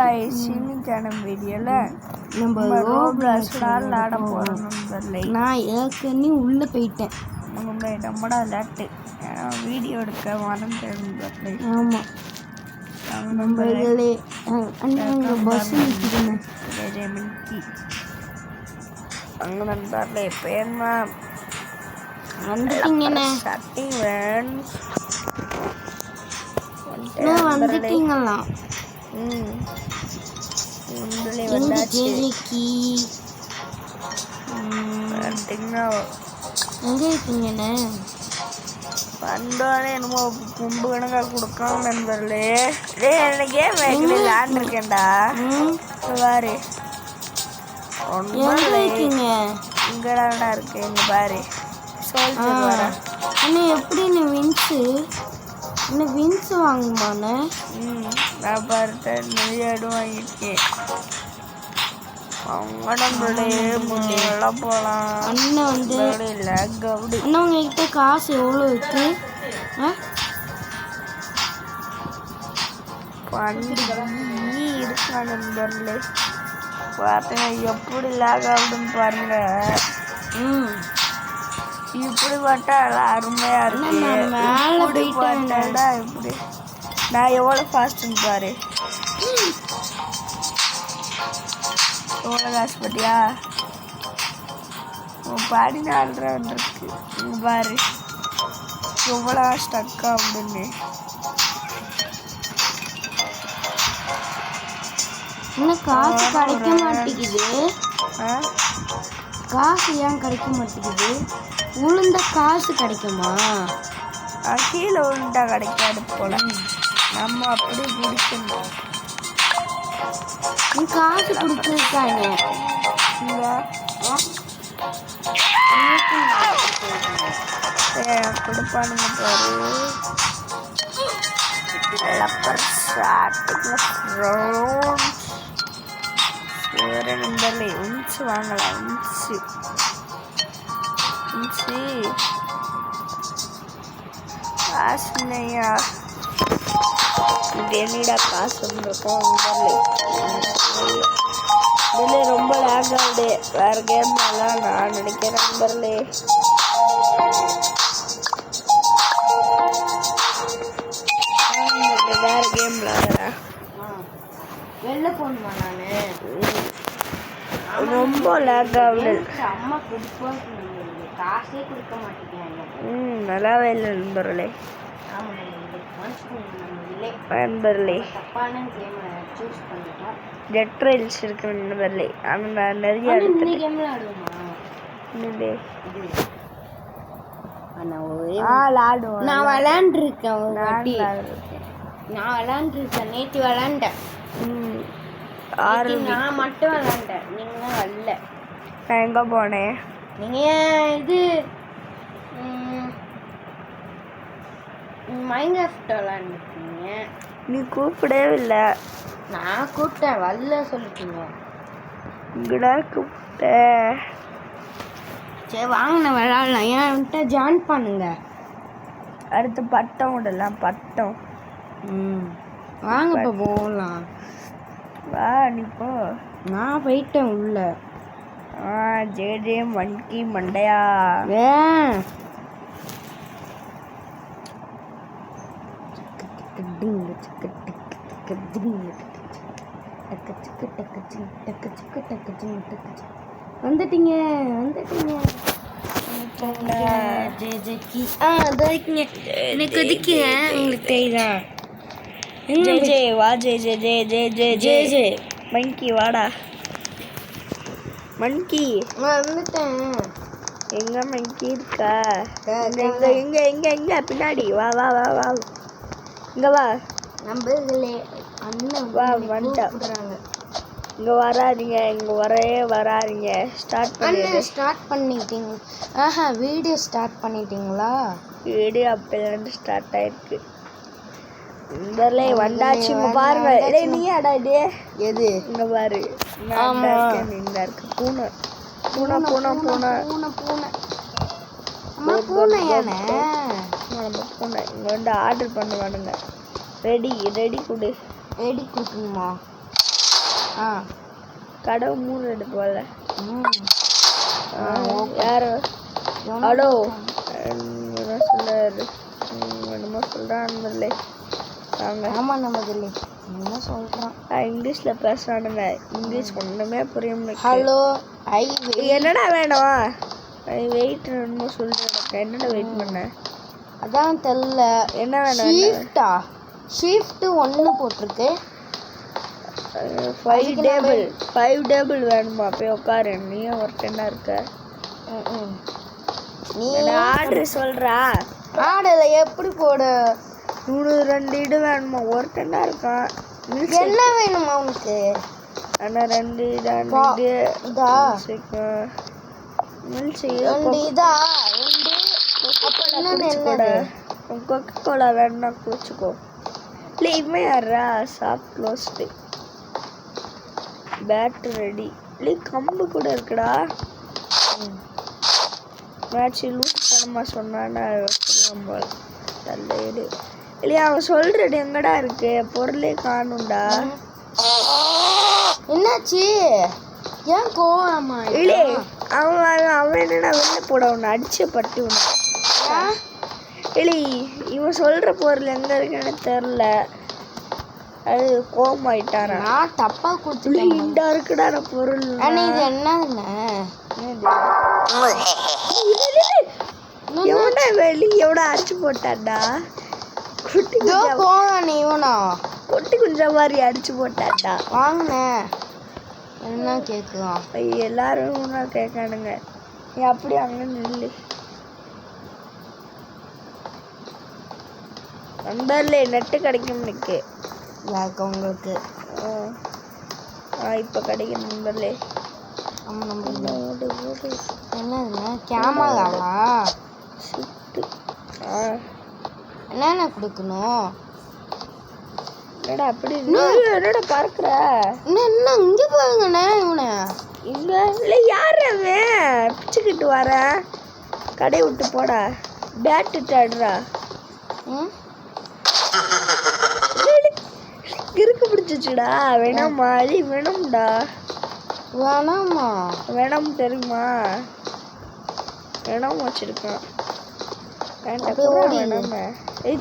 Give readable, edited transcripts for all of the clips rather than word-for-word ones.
Guys இன்னைக்கான வீடியோல நம்ம ரோப்ளாக்ஸ் விளையாட போறோம் நண்பர்களே. நான் ஏற்கனவே உள்ள போயிட்டேன். நம்மட விளையாட்டு வீடியோ எடுக்க மறந்துட்டேன் நண்பர்களே. ஆமா நண்பர்களே, அங்க பஸ் நிக்குதுங்க. அங்க நண்பர்களே பேர்னா வந்துட்டீங்கண்ணே. வந்துட்டீங்களா? எங்க இருக்கீங்கண்ணே? வந்தோடனே என்னமோ கும்பு கணக்கா கொடுக்கலாம் நண்பர்களே. எனக்கு கேம் விளையாண்டுருக்கேன்டா பாரு. இருக்கீங்க இங்கடா இருக்கு இங்க பாரு. சோல்ஜர் வர அண்ணே எப்படி வின்ஸு இன்னும் வின்ஸ் வாங்குமாண்ணே? நான் பார்த்த நிறைய இடம் வாங்கியிருக்கேன். அவங்க நம்மளே போகலாம். அண்ணன் வந்து இல்லை கவுடி அண்ணா உங்ககிட்ட காசு எவ்வளோ இருக்கு? பண்ணி இருக்கா நண்பர்களே. பார்த்தீங்க எப்படி லேக் ஆகுதுன்னு பாருங்க. இப்படி பார்த்தா எல்லாம் அருமையா இருக்கு. இப்படி பார்த்தாடா இப்படி நான் எவ்வளோ ஃபாஸ்ட்னு பாரு. எவ்வளோ காசு பட்டியா? பாடி 4 ரூபா இருக்கு. இங்க பாரு எவ்வளோ ஸ்டக்கா அப்படின்னு. இன்னும் காசு கிடைக்க மாட்டேங்குது. காசு ஏன் கிடைக்க மாட்டேங்குது? உளுந்த காசு கிடைக்குமா? கீழே உளுந்தா கிடைக்காது போல. நம்ம அப்படி குடிக்கணும். நீ காசு கொடுத்துருக்காங்க கொடுப்பானுங்க பாரு. வேற நம்பர்ல உன்ச்சு வாங்கலாம். உன்ச்சு காசுனையா என்னடா காசு இருக்கும். இதில் ரொம்ப லேக் ஆகுது. வேற கேம் எல்லாம் நான் நினைக்கிறேன் நண்பர்களே. வேற கேம் விளையாடுறேன். வெளில போகணுமா? நான் ரொம்ப லேக் ஆகுது. அம்மா காசே கொடுக்க மாட்டேங்கிறாங்க. நல்லாவே இல்லை நண்பர்களே. நண்பர்களே ஜெட் ட்ரைல்ஸ் இருக்கு நண்பர்களே. ஆனால் நான் நிறைய நான் விளையாண்டுருக்கேன். நான் விளையாண்டுருக்கேன். நேற்று விளையாண்டேன். நான் மட்டும் விளையாண்டேன். நீங்க வரல. நான் எங்க போனேன்? நீங்க இது மைன்கிராஃப்ட் விளையாண்டுருக்கீங்க. நீ கூப்பிடவே இல்லை. நான் கூப்பிட்டேன் வரல சொல்லிட்டீங்க. இங்கடா கூப்பிட்ட. சரி வாங்கின விளையாடலாம். ஏன்ட்ட ஜாயின் பண்ணுங்க. அடுத்து பட்டம் விடலாம். பட்டம் வாங்க இப்போ போகலாம். வா நீ போ. நான் போயிட்டேன் உள்ள. ஜே மண்கி மண்டையா வந்துட்டீங்க. எனக்கு ஒதுக்கிங்க. உங்களுக்கு தெரியுதா? ஜே வா. ஜே மண்கி வாடா. மண்கி வந்துட்டேன். எங்க மண்கி இருக்கா? எங்க பின்னாடி வா வா வா வா. இங்க வா. நம்பர்களே அண்ணன் வா வந்துட்டாங்க. இங்க வராதீங்க. இங்க வராதீங்க. ஸ்டார்ட் பண்ணிட்டீங்க? வீடியோ ஸ்டார்ட் பண்ணிட்டீங்களா? வீடியோ அப்போலேருந்து ஸ்டார்ட் ஆயிருக்கு. இந்த வந்தாச்சு. இங்க பாருங்க. நீயாடா இது? எது? இங்க பாரு. இந்த இருக்கு பூனை. பூனை பூனை பூனை பூனை பூனை பூனை யானை. பூனை இங்க ஆர்டர் பண்ணுவானுங்க. ரெடி கொடு. ரெடி கொடுக்கணுமா? ஆ கடை மூடு போல. ம் யாரு ஹலோ என்ன சொல்லாரு என்னமோ சொல்கிறான் அவங்க. ஆமாம் நம்பதில்லை என்ன சொல்கிறான் இங்கிலீஷில் பேசுகிறானுங்க. இங்கிலீஷ் ஒன்றுமே புரியும். ஹலோ என்னடா வேணும்? வெயிட் என்னமோ சொல்கிறேன். என்னடா வெயிட் பண்ண? அதான் தெரில. என்ன வேணும்? ஷிஃப்ட் 1 போட்டிருக்கு. 5 டேபிள் வேணுமா? போய் உட்காரு. நீயும் ஒரு 10 இருக்க. நீ ஆர்டர் சொல்கிறா? ஆர்டர் எப்படி போட? 2 இடு வேணுமா? ஒரு 10 இருக்கான். என்ன வேணுமா உனக்கு? ஆனால் 2 இதா இதா கொக்கோ கோலா வேணும்னா குடிச்சுக்கோ. இல்லை இவன் யாரா? Soft closed pad ready. இல்லை கம்பு கூட இருக்குடா. மேட்ச் லூஸ் பண்ணமா சொன்னான்னா சொல்லுவான் தள்ளிடு. இல்லையா அவன் சொல்றது எங்கடா இருக்கு? பொருளே காணும்டா. என்னாச்சு? ஏன் கோவமா? இல்லையே அவன் என்னடா வெளில போட உன்னை அடிச்சு பட்டு உன்னை. இல்லை இவன் சொல்ற பொருள் எங்க இருக்குன்னு தெரில. அது கோவமாயிட்டாரா? நான் தப்பா கொடுத்துட்டேன். இந்த இருக்குடா நான் பொருள். இது என்னதுண்ணே? எவனா வெளியோட அடிச்சு போட்டான்டா. குட்டி குஞ்சா மாதிரி அடிச்சு போட்டான்டா. வாங்கினேன் என்ன கேட்குவான்? எல்லாரும் ஒன்றா கேட்கானுங்க. நீ அப்படி அங்கே நில்லு. நண்பர்லே நெட்டு கிடைக்கும் இன்னைக்கு. யாருக்கு? உங்களுக்கு? இப்போ கிடைக்கும் நண்பர்லே. ஆமாம் நம்ம என்னதுண்ணா? கேமராவா? ஷிஃப்ட்டு. என்னென்ன கொடுக்கணும்? என்னடா அப்படி என்னடா பறக்குற? என்ன இங்கே பாருங்கண்ணே இவனை. இங்கே இல்லை யார் அவன்? பிச்சுக்கிட்டு வரேன். கடை விட்டு போடா. பேட்டு ஆடுறா. இருக்கு பிடிச்சிச்சுடா. வேணாமா? வேணும்டா. வேணாமா? வேணாம் தெரியுமா? வேணாம் வச்சிருக்கான்.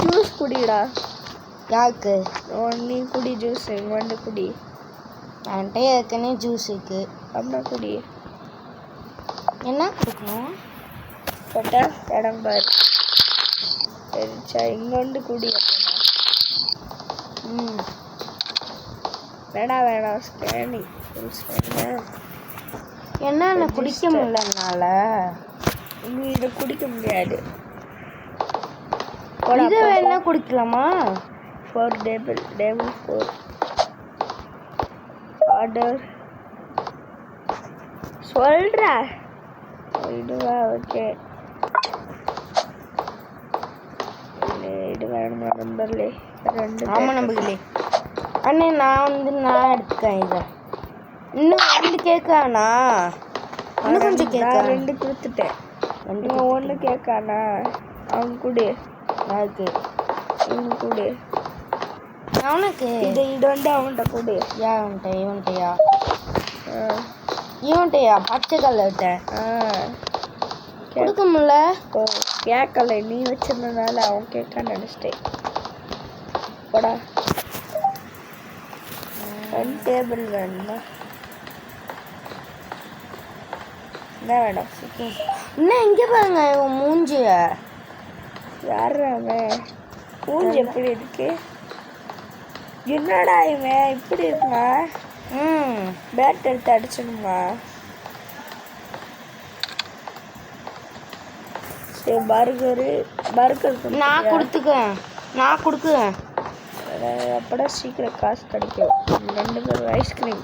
ஜூஸ் குடிடா. யாருக்கு? நீ குடி ஜூஸ். வந்து குடி. என்கிட்ட ஏற்கனவே ஜூஸ் இருக்கு. அப்படின்னா குடி. என்ன கொடுக்கணும்? போட்டா இடம் பாரு. சரிச்சா இங்கே வந்து குடி. வேணாம் ஸ்கேனிங் என்ன குடிக்க முடியலனால இதை குடிக்க முடியாது. இதை வேணா குடிக்கலாமா? 4 டேபிள் 4 ஆர்டர் சொல்கிறா. இதுவா? ஓகே இது வேணுமா நம்பர்லே? 2. ஆமாம் நம்பர்களே. அண்ணே நான் எடுத்துக்கேன். இதை இன்னும் 2 கேட்கானா? இன்னும் கொஞ்சம் கேட்க. 2 கொடுத்துட்டேன். 1 கேட்கானா? அவன் குடி. யாருக்கு? இவன் குடி. அவனுக்கு இது வந்து அவன்கிட்ட குடி. இவன்கிட்டயா? பச்சை கலர்கிட்ட கொடுக்க முடியல. ஓ கேட்கல. நீ வச்சிருந்தனால அவன் கேட்க நினச்சிட்டேன். போடா. 1 டேபிள் வேணுமா? என்ன வேணும்? இன்னும் இங்கே பாருங்க இவன் மூஞ்சிய. யார் அவன்? மூஞ்சி எப்படி இருக்கு? என்னடா இவன் இப்படி இருக்குமா? பேட் எடுத்து அடிச்சணுமா? சரி பர்கர் நான் கொடுக்குறேன். அப்படா சீக்கிரம் காசு கிடைக்கும். 2 பேரும் ஐஸ்கிரீம்.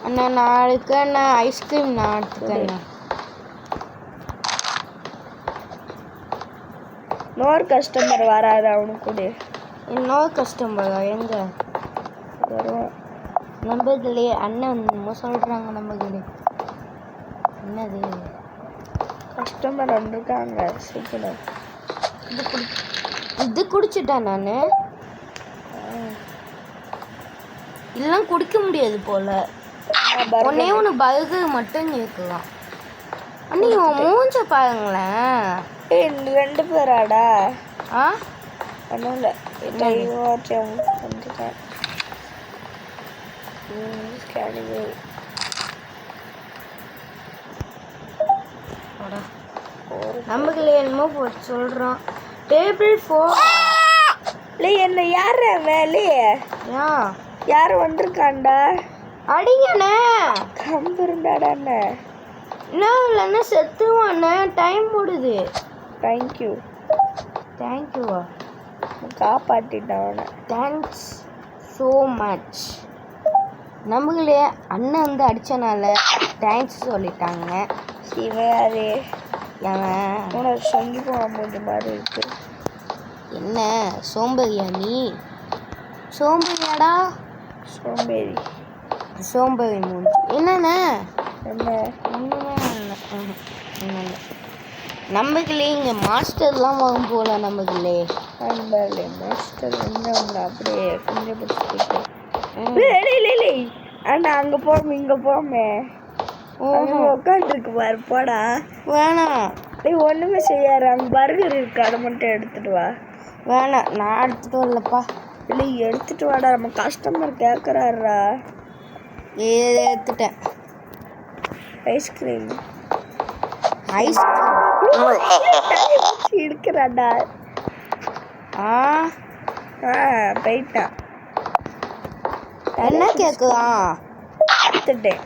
அண்ணா நாளைக்கு நான் ஐஸ்கிரீம் நான் எடுத்துக்கிறேன். இன்னொரு கஸ்டமர் வராது அவனுக்கு கூட. இன்னொரு கஸ்டமரா? எங்கே வருவான்? நம்பர்களே அண்ணன் சொல்கிறாங்க. நம்பர்களே என்னது? கஸ்டமர் வந்திருக்காங்க. சீக்கிரம் இது குடிச்சிட்டேன் நான். இதெல்லாம் குடிக்க முடியாது போல. ஒன்னே ஒன்று பர்கர் மட்டும் கேட்கலாம். அண்ணி உன் மூஞ்ச பாருங்களேன். 2 பேராடா? ஆ ஒன்றும் இல்லை. வந்துட்டேன். நமக்குள்ள என்னமோ போட்டு சொல்கிறோம். டேபிள் 4 என்ன யார் மேலே யார் வந்திருக்காண்டா? அடிங்கண்ணே. கம்பு இருந்தாடாண்ணே. இன்னும் இல்லைன்னா செத்துவாண்ணே. டைம் போடுது. தேங்க்யூ. தேங்க்யூவா? காப்பாற்றிட்டான் அவனை. Thanks so much. நம்மளே அண்ணன் வந்து அடித்தனால தேங்க்ஸ் சொல்லிட்டாங்க. சிவாரே அவன் உனக்கு சொல்லி போகும்போது மாதிரி இருக்கு. என்ன சோம்பேறியா நீ? சோம்பேறியாடா? சோம்பேறி. சோம்பேறி மூஞ்சி. என்னண்ணே? என்ன ஒன்றுமே இல்லை. நம்மளே இங்கே மாஸ்டர்லாம் வரும் போல. நம்மளே மாஸ்டர் வந்து அவங்கள அப்படியே கொஞ்சம் பிடிச்சிட்டு அண்ணா அங்கே போமே இங்கே போமே உட்காந்துருக்கு பாரு. போடா. வேணாம். ஒன்றுமே செய்யாரு. அங்கே பர்கர் இருக்கு, அதை மட்டும் எடுத்துட்டு வா. வேணாம், நான் எடுத்துட்டு வரலப்பா. இல்லை எடுத்துட்டு வாடா, நம்ம கஸ்டமர் கேட்குறாருடா. எடுத்துட்டேன். ஐஸ்கிரீம் இருக்கிறாடா. போயிட்டான். என்ன கேட்குறான்? எடுத்துட்டேன்.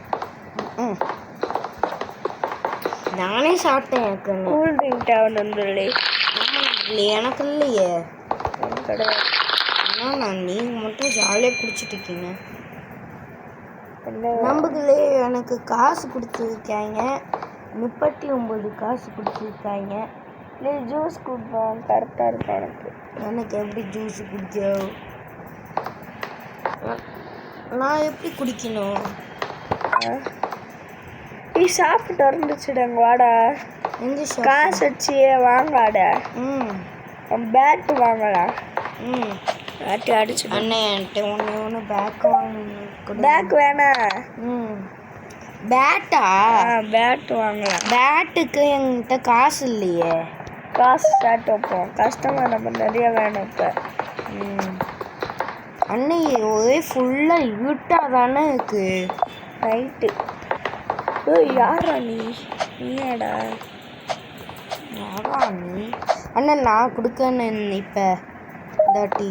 நானே சாப்பிட்டேன். கூல் ட்ரிங்க் டவுன் வந்துள்ளே. எனக்கு இல்லையே. கிடையாது. நான் நீங்கள் மட்டும் ஜாலியாக குடிச்சிட்டு இருக்கீங்க. நம்புகளே எனக்கு காசு கொடுத்துருக்காங்க. 39 காசு கொடுத்துருக்காங்க. நீ ஜூஸ் குடிப்போம், கரெக்டாக இருக்கும் எனக்கு. எனக்கு எப்படி ஜூஸ் குடிக்கும்? நான் எப்படி குடிக்கணும்? நீ சாப்பிட்டு வந்துச்சுடாங்க. வாடா. எந்த காசு வச்சு வாங்காட. பேட்டு வாங்கலாம். பேட்டு அடிச்சு அண்ணே என்கிட்ட ஒன்று பேக் வாங்கணும். பேக் வேணாம். பேட்டா? பேட்டு வாங்கலாம். பேட்டுக்கு என்கிட்ட காசு இல்லையே. காசு ஸ்டார்ட் வைப்போம். கஸ்டமர் நம்ம நிறைய வேணும் இப்போ. அண்ணே ஒரே ஃபுல்லாக இருட்டாக தானே இருக்கு. நைட்டு. யாரா நீயாடா? யாரா நீ? அண்ணன் நான் கொடுக்கணும் இப்போ தாட்டி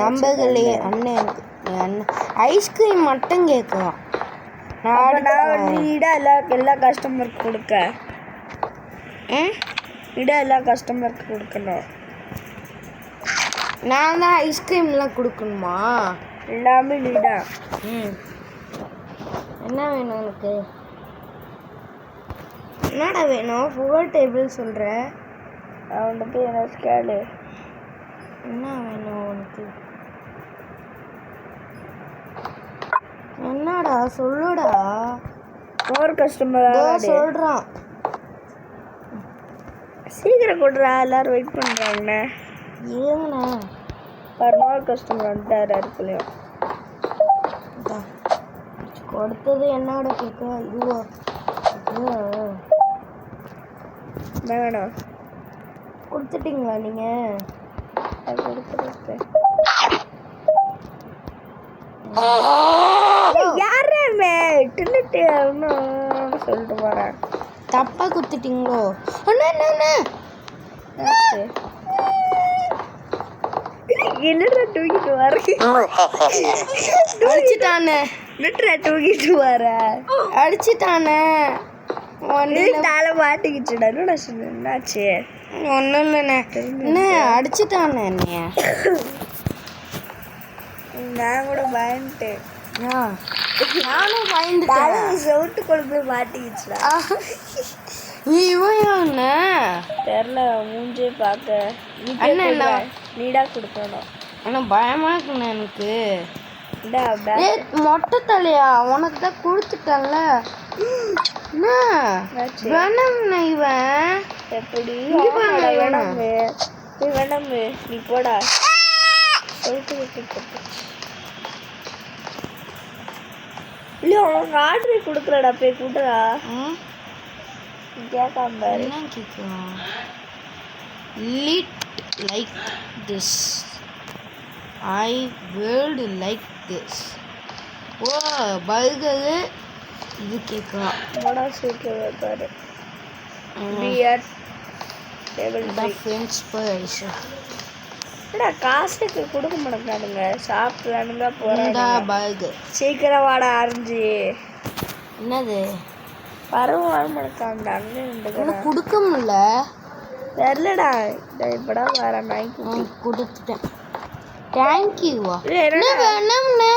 நம்பர்களே. அண்ணன் அண்ணன் ஐஸ்கிரீம் மட்டும் கேட்கலாம். நீடா எல்லா கஸ்டமருக்கு கொடுக்க. இடா எல்லா கஸ்டமருக்கு கொடுக்கணும். நான் தான் ஐஸ்கிரீம்லாம் கொடுக்கணுமா? எல்லாமே நீடா. என்ன வேணும் உனக்கு? என்னடா வேணும்? 4 டேபிள் சொல்கிற. அவன்கிட்ட போய் என்ன கேளு. என்ன வேணும் உனக்கு? என்னடா சொல்லுடா. ஒரு கஸ்டமர் சொல்கிறான். சீக்கிரம் கொடுறா, எல்லாரும் வெயிட் பண்ணுறாங்கண்ணே. ஏங்கண்ணா ஒரு கஸ்டமர் வந்துட்டார். அதுக்குள்ளேயும் கொடுத்தது என்னோட கேட்க. இதுவா என்ன வேணும்? கொடுத்துட்டீங்களா நீங்கள்? கொடுத்துருக்கேன். யாருமே டின்னுட்டு சொல்லிட்டு போகிறேன். தப்பாக கொடுத்துட்டீங்களோ? அண்ணா என்ன என்னடா தூக்கிட்டு வர? அடிச்சுட்டானே. என்னடா தூக்கிட்டு வர? அடிச்சுட்டானே. தலை மாட்டிக்கிச்சுடா. என்னடா சொன்ன? என்னாச்சு? ஒன்றும் இல்லைண்ணே. என்ன அடிச்சுட்டானே என்னைய? நான் கூட பயந்துட்டேன். நானும் பயந்துட்டேன். செவுட்டு கொழுப்பு மாட்டிக்கிச்சுடா. இவன் தெரில, மூஞ்சே பார்க்க. நீடா கொடுக்கணும். ஆனால் பயமா இருக்குண்ணே எனக்கு. மொட்டை தலையா? உனக்கு தான் கொடுத்துட்டல. வேணாம்ண்ணா இவன். எப்படி வேணாம்? நீ போடா. சொல்லிட்டு இல்ல உனக்கு ஆர்டர் கொடுக்கலடா போய் கூட்டுறா கேட்காம பாரு என்ன கேட்கலாம் let like this I would like this oh burger இது கேட்கலாம் மொடா சீக்கிரம் பாரு பியர் டேபிள் ஃப்ரெண்ட்ஸ் ஃப்ரைஸ் என்னடா காசுக்கு கொடுக்க மாட்டேங்கானுங்க சாப்பிடலானுங்க போறாங்க பர்கர் சீக்கிரம் வாடா ஆரஞ்சு என்னது பரவ வாழ மாட்டேங்காங்க அங்கே நின்று கொடுக்க முடியல தெரிலடா இப்படா வர நாய்க்கு கொடுத்துட்டேன் தேங்க்யூவா என்ன வேணும்னே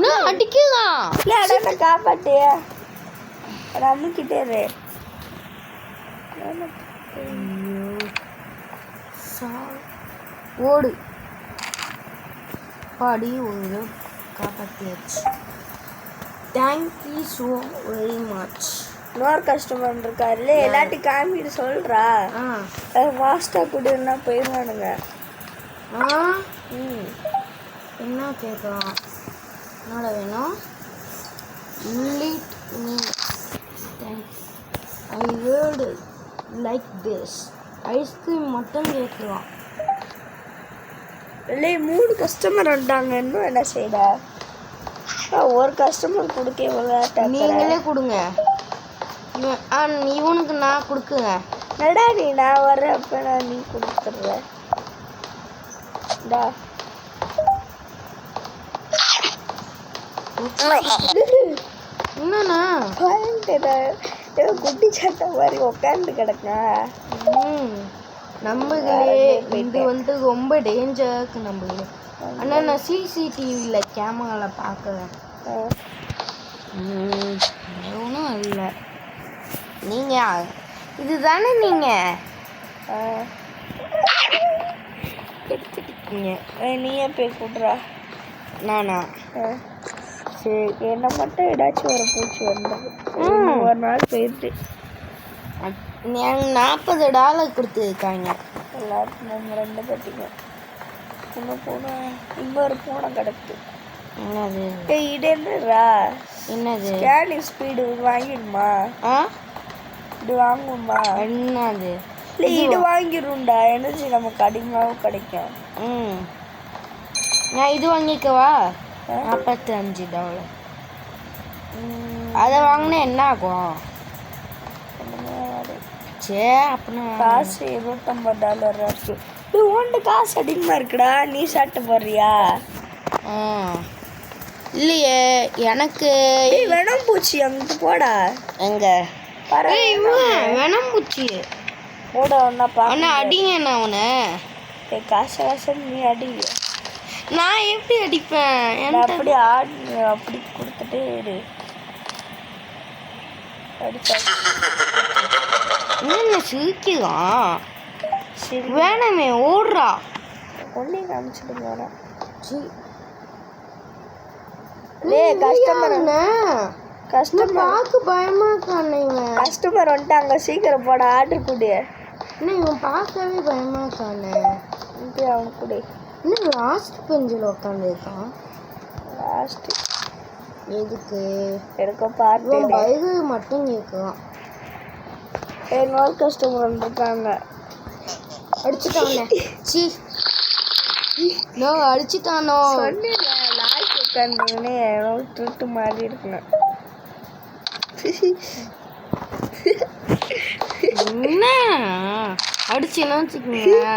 நான் அடிக்கலாம் இல்லை அட காப்பாட்டு அதை அமுக்கிட்டே இரு ஓடு பாடி ஒரு காப்பாற்றியாச்சு தேங்க்யூ ஸோ வெரி மச் இன்னொரு கஸ்டமர் இருக்காருல்ல எல்லாத்தையும் காமிட்டு சொல்கிறா ஃபாஸ்ட்டாக குடினா போயிடுவானுங்க என்ன கேட்கலாம் என்னோட வேணும் let me I would like this ice cream மட்டும் கேட்கலாம் இல்லை 3 கஸ்டமர் வந்துட்டாங்க இன்னும் என்ன செய்யற ஒரு கஸ்டமர் கொடுக்க இவ்வளோ நீங்களே கொடுங்க இவனுக்கு நான் கொடுக்குங்க நடா நீ நான் வர்றேன் அப்போ நான் நீ கொடுத்துட்றேன் என்னண்ணா குட்டி சட்டை மாதிரி உட்காந்து கிடக்கா நம்பகளே இது வந்து ரொம்ப டேஞ்சருக்கு நம்பகளே அண்ணா நான் சிசிடிவியில் கேமராவில் பார்க்குறேன் ஒன்றும் இல்லை நீங்கள் இதுதானே நீங்கள் எடுத்துக்கிட்டீங்க நீயே போய் கூட்டுறா நானா சரி என்ன மட்டும் ஏதாச்சும் ஒரு பூச்சி வந்தது ஒரு நாள் போயிட்டு $40 கொடுத்துருக்காங்க எல்லாருக்கும் நம்ம 2 பேர்த்துக்கும் இன்னும் பூனை இங்கே ஒரு பூனை கிடக்கு என்னது இது என்னடா என்னது ஸ்கேனிங் ஸ்பீடு வாங்கிடுமா இது வாங்குமா என்னது இல்லை இது வாங்கிடும்டா எனர்ஜி நமக்கு அதிகமாகவும் கிடைக்கும் நான் இது வாங்கிக்கவா $45 அதை வாங்கினா என்ன ஆகும் சே அப்படின்னா காசு $25 இருக்கு நீ ஒன்று காசு அதிகமாக இருக்குடா நீ சாப்பிட்டு போடுறியா இல்லையே எனக்கு வேணாம் பூச்சி அங்கிட்டு போடா எங்க வேணாம் பூச்சி போட ஒன்றா அண்ணா அடிங்க என்ன அவனை காசு காசு நீ அடிங்க நான் எப்படி அடிப்பேன் அப்படி அப்படி கொடுத்துட்டே இரு என்ன சிரிக்கலாம் சரி வேணாமே ஓடுறா ஒன்னே காமிச்சிட்டு போறேன் கஸ்டமர் பார்க்க பயமா இருக்கானே இவன் கஸ்டமர் வந்துட்டாங்க சீக்கிரம் போட ஆர்டர் கொடு என்ன இவன் பார்க்கவே பயமா இருக்கானே அவன் கொடு இன்னும் லாஸ்ட் பெஞ்சில் உட்காந்துருக்கான் லாஸ்ட் எதுக்கு எடுக்க பார்த்து பைக்கு மட்டும் கேட்கலாம் இன்னொரு கஸ்டமர் வந்துருக்காங்க அடிச்சுட்டானே சி நோ அடிச்சுட்டானோ சொன்னேன் லாஸ்ட் உட்காந்துங்கன்னே திருட்டு மாதிரி இருக்கணும் என்ன அடிச்சுன்னா வச்சுக்கோங்க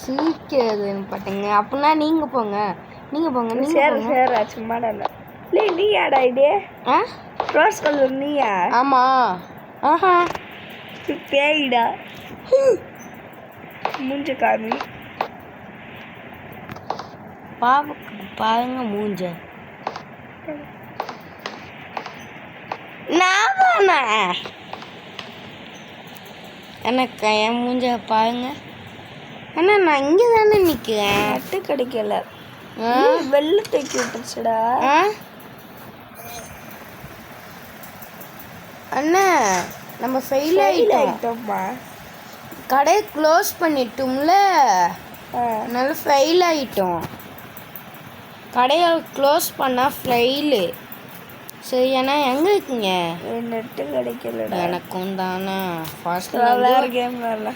சிரிக்கிறதுன்னு பாட்டுங்க அப்படின்னா நீங்க போங்க சரி சும்மாடா இல்லை நீயாடா இது ரோஸ் கலர் நீயா ஆமா ஆஹா பேயிடா மூஞ்ச காமி பாருங்க மூஞ்ச நான் எனக்கு என் மூஞ்ச பாருங்க அண்ணா நான் இங்கே தானே நிற்கிறேன் நட்டு கிடைக்கல வெள்ளை தேக்கி விட்டுருச்சுடா அண்ணா நம்ம ஃபெயில் ஆகிட்டோம்மா கடையை க்ளோஸ் பண்ணிட்டோம்ல அதனால ஃபெயில் ஆகிட்டோம் கடையை க்ளோஸ் பண்ணால் ஃபெயிலு. சரி, ஏன்னா எங்கே இருக்கீங்க? நெட்டு கிடைக்கலடா. எனக்கும் தானே ஃபர்ஸ்ட் வேறு கேம் வரல.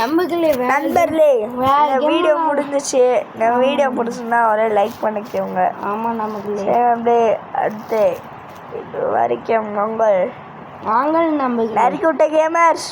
நம்பர்களே நண்பர்களே, இந்த வீடியோ முடிஞ்சிச்சு. நம்ம வீடியோ பிடிச்சுன்னா ஒரே லைக் பண்ணிக்கோங்க. ஆமாம் நம்பர்களே. அப்படியே அடுத்து இது வரைக்கும் நாங்கள் நாங்கள் நம்பர்களே நரிக்குட்டை கேமர்ஸ்.